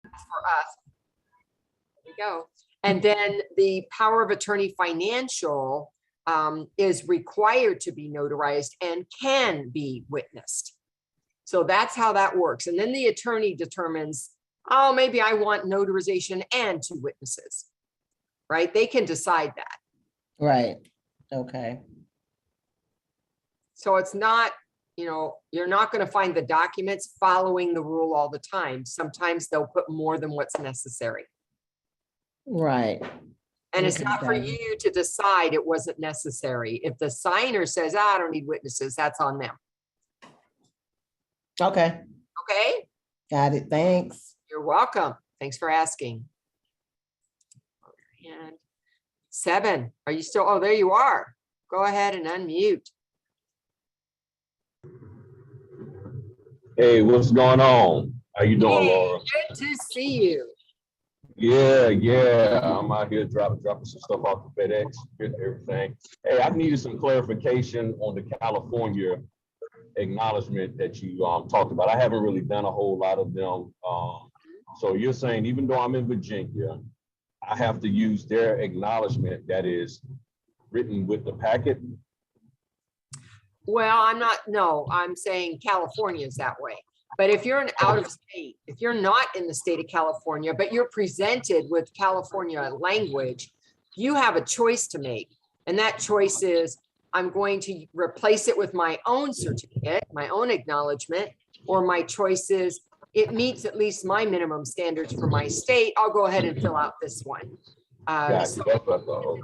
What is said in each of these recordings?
for us. There we go. And then the power of attorney financial is required to be notarized and can be witnessed. So that's how that works. And then the attorney determines, oh, maybe I want notarization and 2 witnesses, right? They can decide that. Right. Okay. So it's not, you're not going to find the documents following the rule all the time. Sometimes they'll put more than what's necessary. Right. And it's not for you to decide it wasn't necessary. If the signer says, I don't need witnesses, that's on them. Okay. Okay. Got it. Thanks. You're welcome. Thanks for asking. And 7, are you still? Oh, there you are. Go ahead and unmute. Hey, what's going on? How you doing, Hey, Laura? good to see you. Yeah. I'm out here dropping some stuff off the FedEx, everything. Hey, I needed some clarification on the California acknowledgement that you talked about. I haven't really done a whole lot of them. So you're saying even though I'm in Virginia, I have to use their acknowledgement that is written with the packet? Well, I'm saying California is that way. But if you're out of state, if you're not in the state of California, but you're presented with California language, you have a choice to make. And that choice is, I'm going to replace it with my own certificate, my own acknowledgement, or my choice is, it meets at least my minimum standards for my state. I'll go ahead and fill out this one. Gotcha. That's what I thought.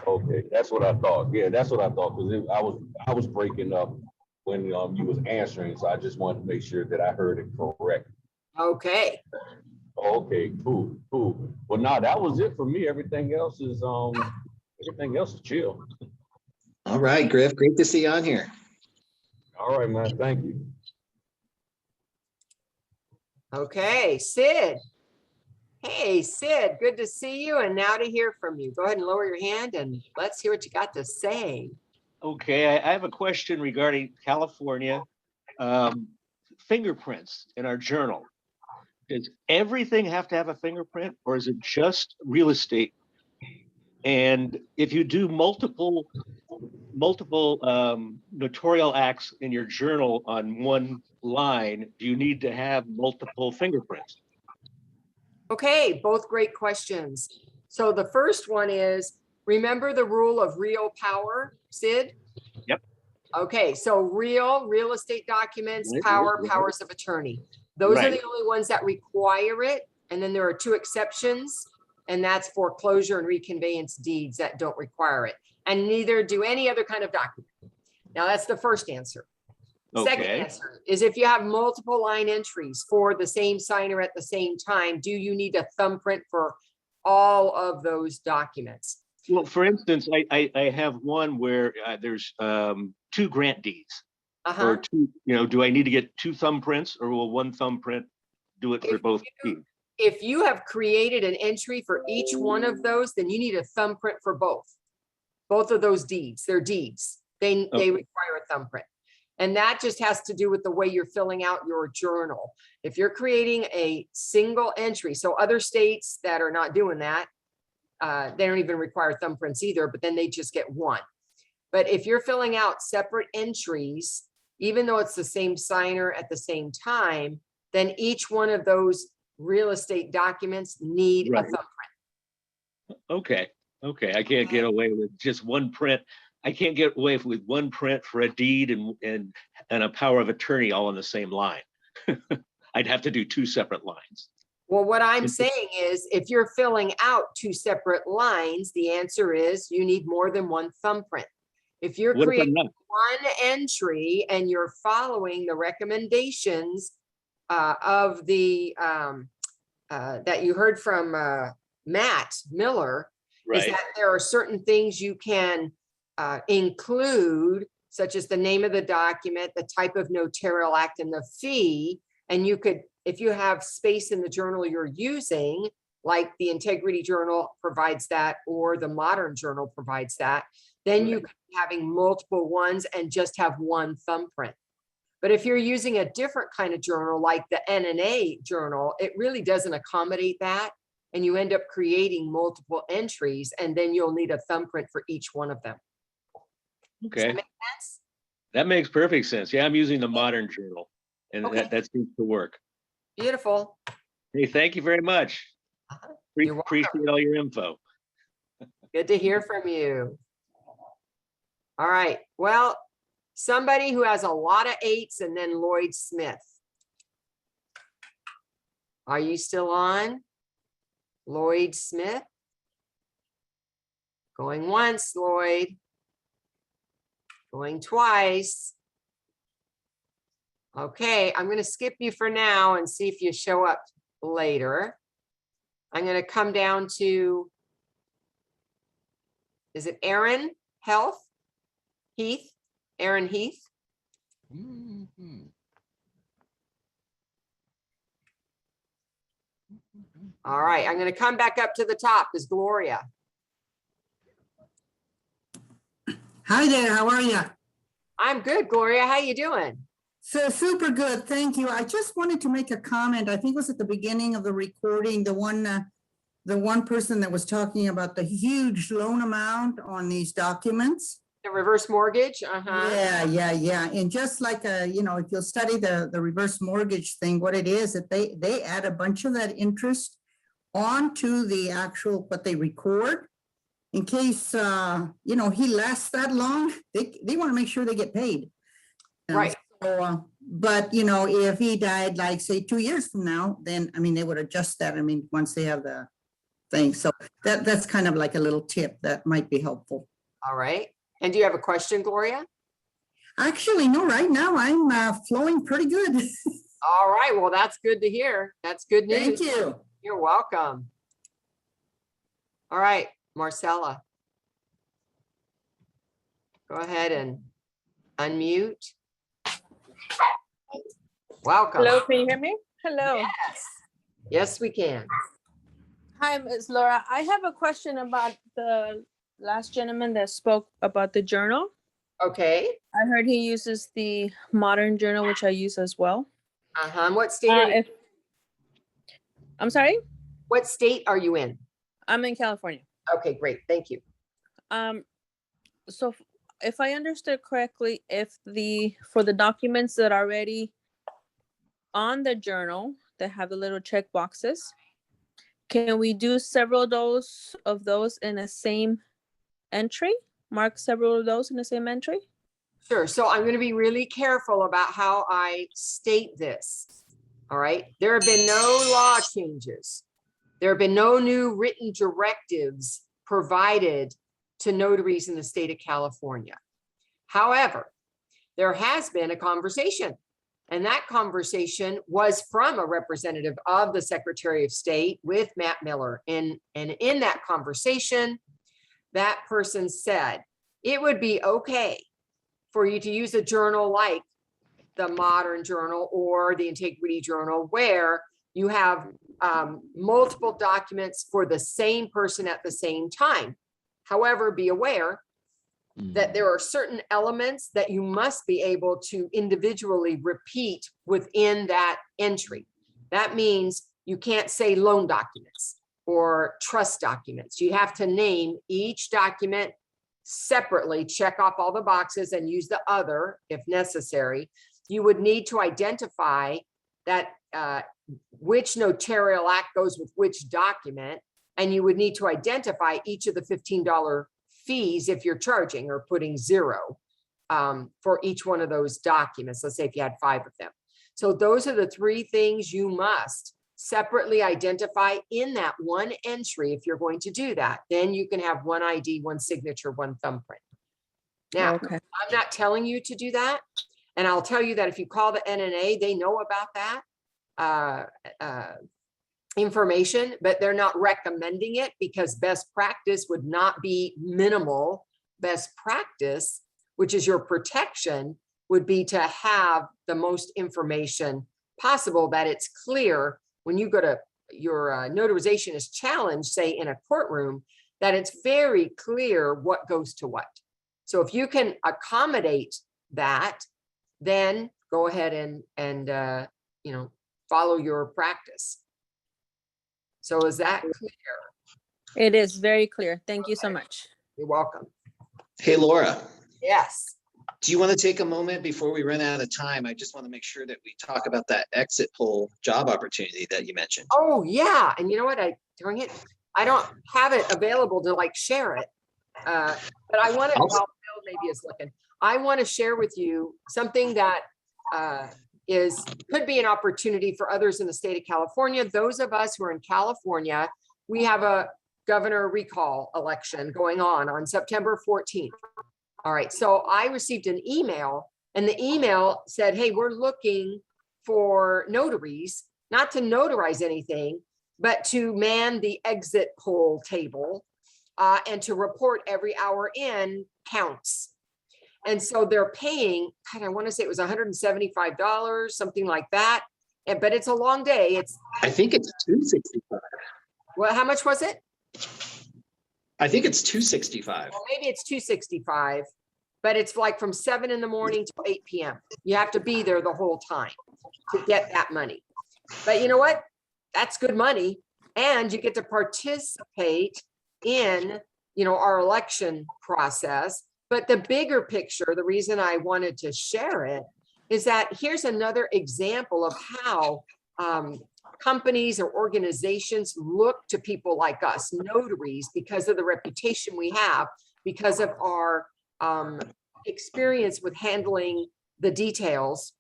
Okay, that's what I thought. Yeah, that's what I thought, because I was breaking up when you was answering, so I just wanted to make sure that I heard it correct. Okay. Okay, cool. Well, now that was it for me. Everything else is chill. All right, Griff, great to see you on here. All right, man. Thank you. Okay, Sid. Hey, Sid, good to see you and now to hear from you. Go ahead and lower your hand and let's hear what you got to say. Okay, I have a question regarding California fingerprints in our journal. Does everything have to have a fingerprint, or is it just real estate? And if you do multiple notarial acts in your journal on one line, do you need to have multiple fingerprints? Okay, both great questions. So the first one is, remember the rule of real power, Sid? Yep. Okay, so real estate documents, powers of attorney. Those are the only ones that require it. And then there are 2 exceptions, and that's foreclosure and reconveyance deeds that don't require it. And neither do any other kind of document. Now that's the first answer. Okay. Second answer is, if you have multiple line entries for the same signer at the same time, do you need a thumbprint for all of those documents? Well, for instance, I have one where there's 2 grant deeds. Or 2, do I need to get 2 thumbprints, or will 1 thumbprint do it for both deeds? If you have created an entry for each one of those, then you need a thumbprint for both of those deeds. They're deeds. They require a thumbprint. And that just has to do with the way you're filling out your journal. If you're creating a single entry, so other states that are not doing that, they don't even require thumbprints either, but then they just get 1. But if you're filling out separate entries, even though it's the same signer at the same time, then each one of those real estate documents need a thumbprint. Okay. I can't get away with just 1 print. I can't get away with 1 print for a deed and a power of attorney all on the same line. I'd have to do 2 separate lines. Well, what I'm saying is, if you're filling out 2 separate lines, the answer is you need more than 1 thumbprint. If you're creating 1 entry and you're following the recommendations of the that you heard from Matt Miller, is that there are certain things you can include, such as the name of the document, the type of notarial act, and the fee. And you could, if you have space in the journal you're using, like the Integrity Journal provides that, or the Modern Journal provides that, then you could be having multiple ones and just have 1 thumbprint. But if you're using a different kind of journal, like the NNA journal, it really doesn't accommodate that. And you end up creating multiple entries, and then you'll need a thumbprint for each one of them. Does Okay, that make sense? that makes perfect sense. Yeah, I'm using the modern journal, and Okay. that seems to work. Beautiful. Hey, thank you very much. You're welcome. Appreciate all your info. Good to hear from you. All right, well, somebody who has a lot of 8s and then Lloyd Smith. Are you still on? Lloyd Smith? Going once, Lloyd. Going twice. Okay, I'm going to skip you for now and see if you show up later. I'm going to come down to, is it Aaron Heath? Aaron Heath? All right, I'm going to come back up to the top. Is Gloria? Hi there, how are you? I'm good, Gloria. How you doing? So super good, thank you. I just wanted to make a comment. I think it was at the beginning of the recording, the one person that was talking about the huge loan amount on these documents. The reverse mortgage? Yeah. And just like, if you'll study the reverse mortgage thing, what it is that they add a bunch of that interest onto the actual, what they record. In case, he lasts that long, they want to make sure they get paid. Right. So, but, if he died, like, say, 2 years from now, then, they would adjust that, once they have the thing. So that's kind of like a little tip that might be helpful. All right. And do you have a question, Gloria? Actually, no, right now I'm flowing pretty good. All right. Well, that's good to hear. That's good news. Thank you. You're welcome. All right, Marcella. Go ahead and unmute. Welcome. Hello, can you hear me? Hello. Yes. Yes, we can. Hi, Ms. Laura. I have a question about the last gentleman that spoke about the journal. Okay. I heard he uses the modern journal, which I use as well. What state are you, I'm sorry? what state are you in? I'm in California. Okay, great. Thank you. So if I understood correctly, for the documents that are already on the journal that have the little check boxes, can we do several of those in the same entry? Mark several of those in the same entry? Sure. So I'm going to be really careful about how I state this. All right. There have been no law changes. There have been no new written directives provided to notaries in the state of California. However, there has been a conversation, and that conversation was from a representative of the Secretary of State with Matt Miller. And in that conversation, that person said, it would be okay for you to use a journal like the Modern Journal or the Integrity Journal, where you have multiple documents for the same person at the same time. However, be aware that there are certain elements that you must be able to individually repeat within that entry. That means you can't say loan documents or trust documents. You have to name each document separately, check off all the boxes and use the other if necessary. You would need to identify that which notarial act goes with which document, and you would need to identify each of the $15 fees if you're charging or putting 0 for each one of those documents. Let's say if you had 5 of them. So those are the 3 things you must separately identify in that one entry. If you're going to do that, then you can have one ID, one signature, one thumbprint. Now, Okay. I'm not telling you to do that. And I'll tell you that if you call the NNA, they know about that information, but they're not recommending it, because best practice would not be minimal. Best practice, which is your protection, would be to have the most information possible, that it's clear when you go to your notarization is challenged, say in a courtroom, that it's very clear what goes to what. So if you can accommodate that, then go ahead and follow your practice. So is that clear? It is very clear. Thank you so much. You're welcome. Hey, Laura, Yes. do you want to take a moment before we run out of time? I just want to make sure that we talk about that exit poll job opportunity that you mentioned. Oh, yeah. And you know what? Darn it, I don't have it available to like share it. But I want to, I'll- while Bill maybe is looking, I want to share with you something that could be an opportunity for others in the state of California. Those of us who are in California, we have a governor recall election going on September 14th. All right, so I received an email, and the email said, hey, we're looking for notaries, not to notarize anything, but to man the exit poll table and to report every hour in counts. And so they're paying, God, I want to say it was $175, something like that. But it's a long day. I think it's $265. Well, how much was it? I think it's $265. Well, maybe it's $265, but it's like from 7 in the morning to 8 p.m. You have to be there the whole time to get that money. But you know what? That's good money. And you get to participate in, our election process. But the bigger picture, the reason I wanted to share it is that here's another example of how companies or organizations look to people like us, notaries, because of the reputation we have, because of our experience with handling the details,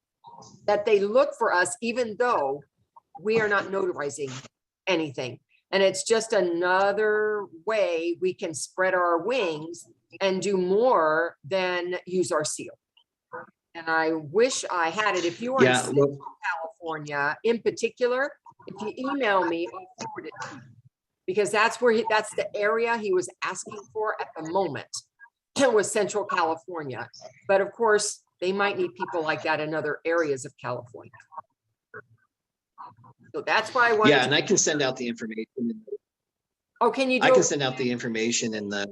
that they look for us, even though we are not notarizing anything. And it's just another way we can spread our wings and do more than use our seal. And I wish I had it. If you are in Central California in particular, if you email me, I'll forward it to you. Because that's the area he was asking for at the moment. It was Central California. But of course, they might need people like that in other areas of California. So that's why I wanted Yeah, and I can send out the information. Oh, can you do I can it? send out the information in the,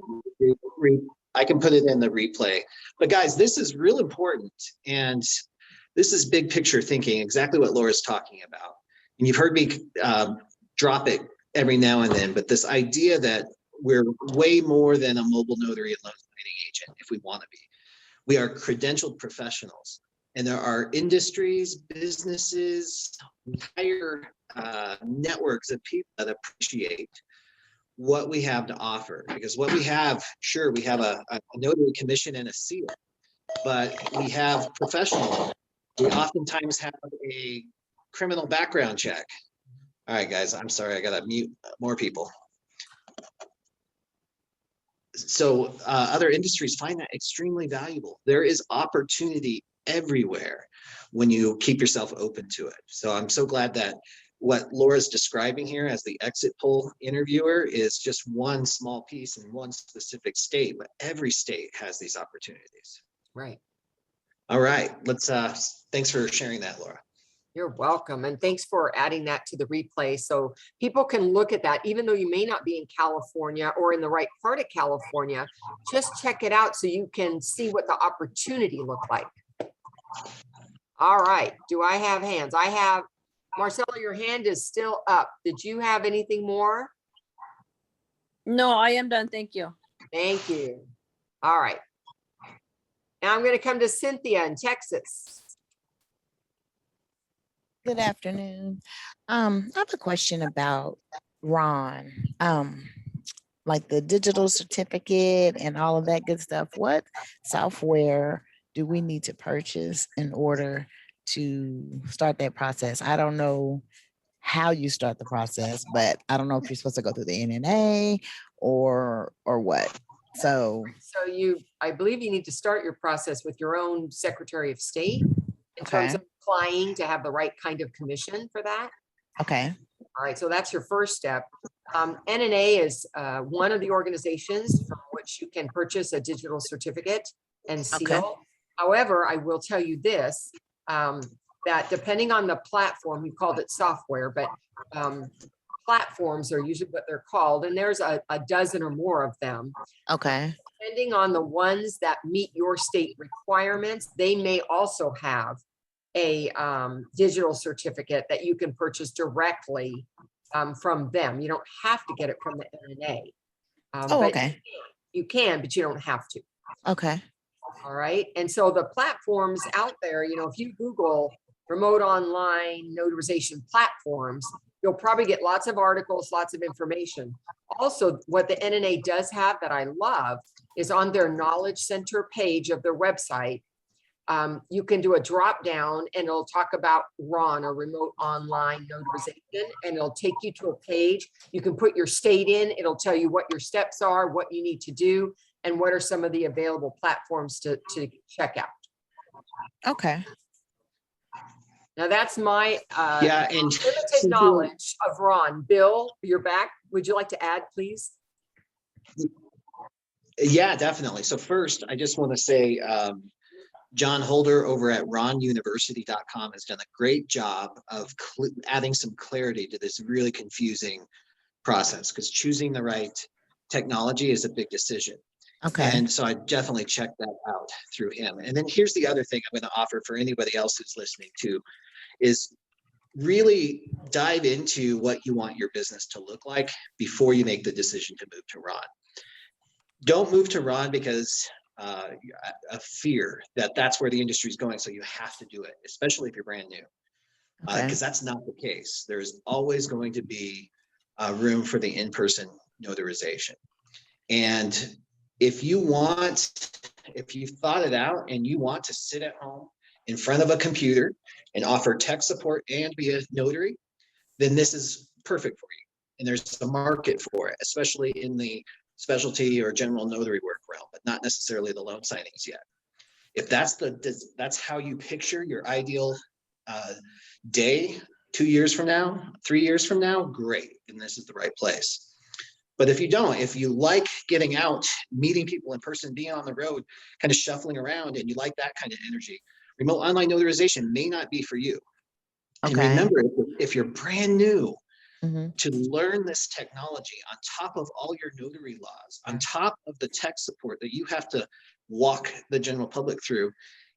I can put it in the replay. But guys, this is real important. And this is big picture thinking, exactly what Laura's talking about. And you've heard me drop it every now and then, but this idea that we're way more than a mobile notary and loan signing agent if we want to be. We are credentialed professionals. And there are industries, businesses, entire networks of people that appreciate what we have to offer. Because what we have, sure, we have a notary commission and a seal, but we have professionals. We oftentimes have a criminal background check. All right, guys, I'm sorry, I gotta mute more people. So other industries find that extremely valuable. There is opportunity everywhere when you keep yourself open to it. So I'm so glad that what Laura's describing here as the exit poll interviewer is just one small piece in one specific state, but every state has these opportunities. Right. All right, thanks for sharing that, Laura. You're welcome. And thanks for adding that to the replay. So people can look at that, even though you may not be in California or in the right part of California, just check it out so you can see what the opportunity looked like. All right. Do I have hands? I have, Marcella, your hand is still up. Did you have anything more? No, I am done. Thank you. Thank you. All right. Now I'm going to come to Cynthia in Texas. Good afternoon. I have a question about Ron, like the digital certificate and all of that good stuff. What software do we need to purchase in order to start that process? I don't know how you start the process, but I don't know if you're supposed to go through the NNA or what. So I believe you need to start your process with your own Secretary of State in terms of applying to have the right kind of commission for that. Okay. All right, so that's your first step. NNA is one of the organizations from which you can purchase a digital certificate and seal. Okay. However, I will tell you this, that depending on the platform, you called it software, but platforms are usually what they're called, and there's a dozen or more of them. Okay. Depending on the ones that meet your state requirements, they may also have a digital certificate that you can purchase directly from them. You don't have to get it from the NNA. Oh, But okay. you can, but you don't have to. Okay. All right. And so the platforms out there, if you Google remote online notarization platforms, you'll probably get lots of articles, lots of information. Also, what the NNA does have that I love is on their Knowledge Center page of their website. You can do a drop down and it'll talk about RON, or remote online notarization, and it'll take you to a page. You can put your state in, it'll tell you what your steps are, what you need to do, and what are some of the available platforms to check out. Okay. Now that's my Yeah, and limited knowledge of RON. Bill, you're back. Would you like to add, please? yeah, definitely. So first, I just want to say, John Holder over at ronuniversity.com has done a great job of adding some clarity to this really confusing process, because choosing the right technology is a big decision. Okay. And so I definitely checked that out through him. And then here's the other thing I'm going to offer for anybody else who's listening to, is really dive into what you want your business to look like before you make the decision to move to Ron. Don't move to Ron because a fear that that's where the industry is going, so you have to do it, especially if you're brand new, because that's not the case. There's always going to be room for the in-person notarization. And if you've thought it out and you want to sit at home in front of a computer and offer tech support and be a notary, then this is perfect for you. And there's a market for it, especially in the specialty or general notary work realm, but not necessarily the loan signings yet. If that's how you picture your ideal day 2 years from now, 3 years from now, great, then this is the right place. But if you don't, if you like getting out, meeting people in person, being on the road, kind of shuffling around, and you like that kind of energy, remote online notarization may not be for you. And remember, if you're brand new, to learn this technology on top of all your notary laws, on top of the tech support that you have to walk the general public through,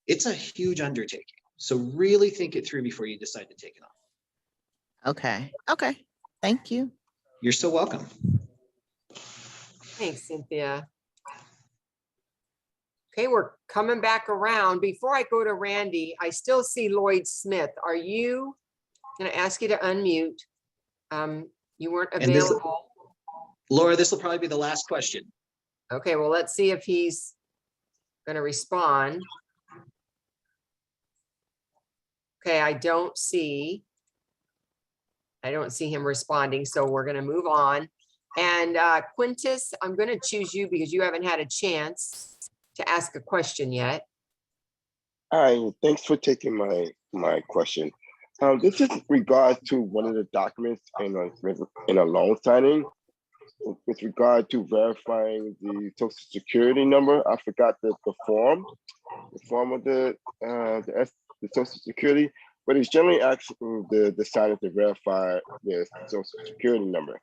it's a huge undertaking. So really think it through before you decide to take it on. Okay. Okay. Thank you. You're so welcome. Thanks, Cynthia. Okay, we're coming back around. Before I go to Randy, I still see Lloyd Smith. Are you, going to ask you to unmute? You weren't available. Laura, this will probably be the last question. Okay, well, let's see if he's going to respond. Okay, I don't see him responding, so we're going to move on. And Quintus, I'm going to choose you because you haven't had a chance to ask a question yet. Hi, thanks for taking my question. This is in regard to one of the documents in a loan signing, with regard to verifying the Social Security number. I forgot the form of the Social Security, but it's generally asking the signer to verify their Social Security number.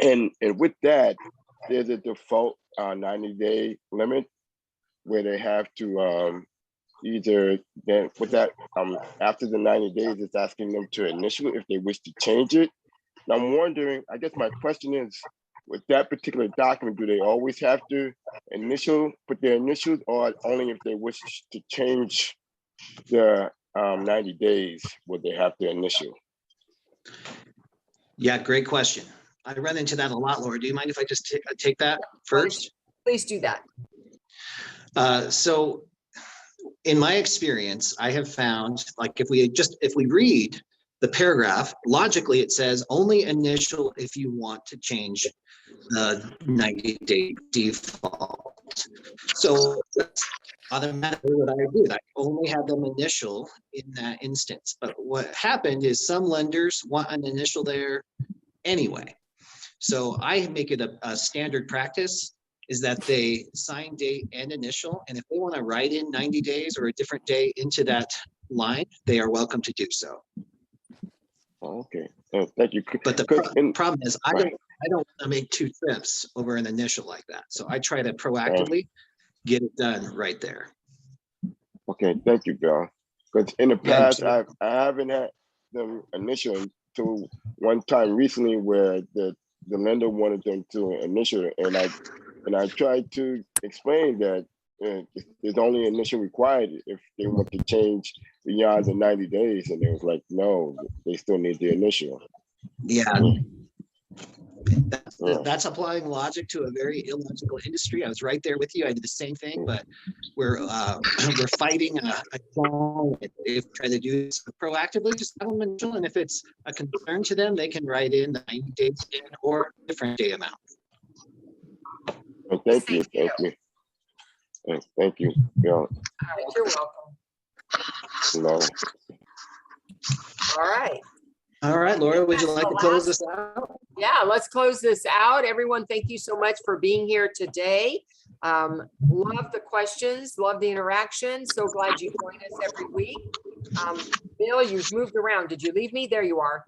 And with that, there's a default 90-day limit where they have to either then with that after the 90 days, it's asking them to initial if they wish to change it. And I'm wondering, I guess my question is, with that particular document, do they always have to put their initials, or only if they wish to change the 90 days would they have to initial? Yeah, great question. I run into that a lot, Laura. Do you mind if I just take that first? Please do that. So in my experience, I have found, like, if we read the paragraph, logically it says only initial if you want to change the 90-day default. So that's automatically what I did. I only had them initial in that instance. But what happened is some lenders want an initial there anyway. So I make it a standard practice is that they sign date and initial. And if they want to write in 90 days or a different day into that line, they are welcome to do so. Okay, thank you. But the problem is I don't want to make 2 trips over an initial like that. So I try to proactively get it done right there. Okay, thank you, Bill. Because in the Yeah, past, I haven't had them initial until one time recently where the lender wanted them to initial, and I tried to explain that there's only initial required if they want to change beyond the 90 days, and it was like, no, they still need the initial. Yeah. Yeah. That's applying logic to a very illogical industry. I was right there with you. I did the same thing, but we're fighting a call. If try to do this proactively, just have them initial, and if it's a concern to them, they can write in the 90 days in or different day amount. And thank you. Thank you. Yeah. All right, you're welcome. No. All right. All right, Laura, would you That's like the to close last- this out? Yeah, let's close this out. Everyone, thank you so much for being here today. Love the questions, love the interaction. So glad you join us every week. Bill, you've moved around. Did you leave me? There you are.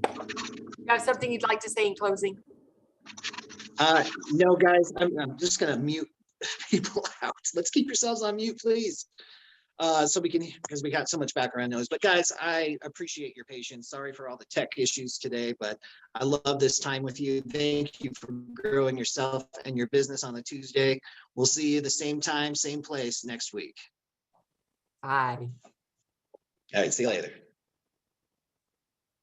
You got something you'd like to say in closing? No, guys, I'm just gonna mute people out. Let's keep yourselves on mute, please. So we can, because we got so much background noise. But guys, I appreciate your patience. Sorry for all the tech issues today, but I love this time with you. Thank you for growing yourself and your business on the Tuesday. We'll see you the same time, same place next week. Bye. All right, see you later.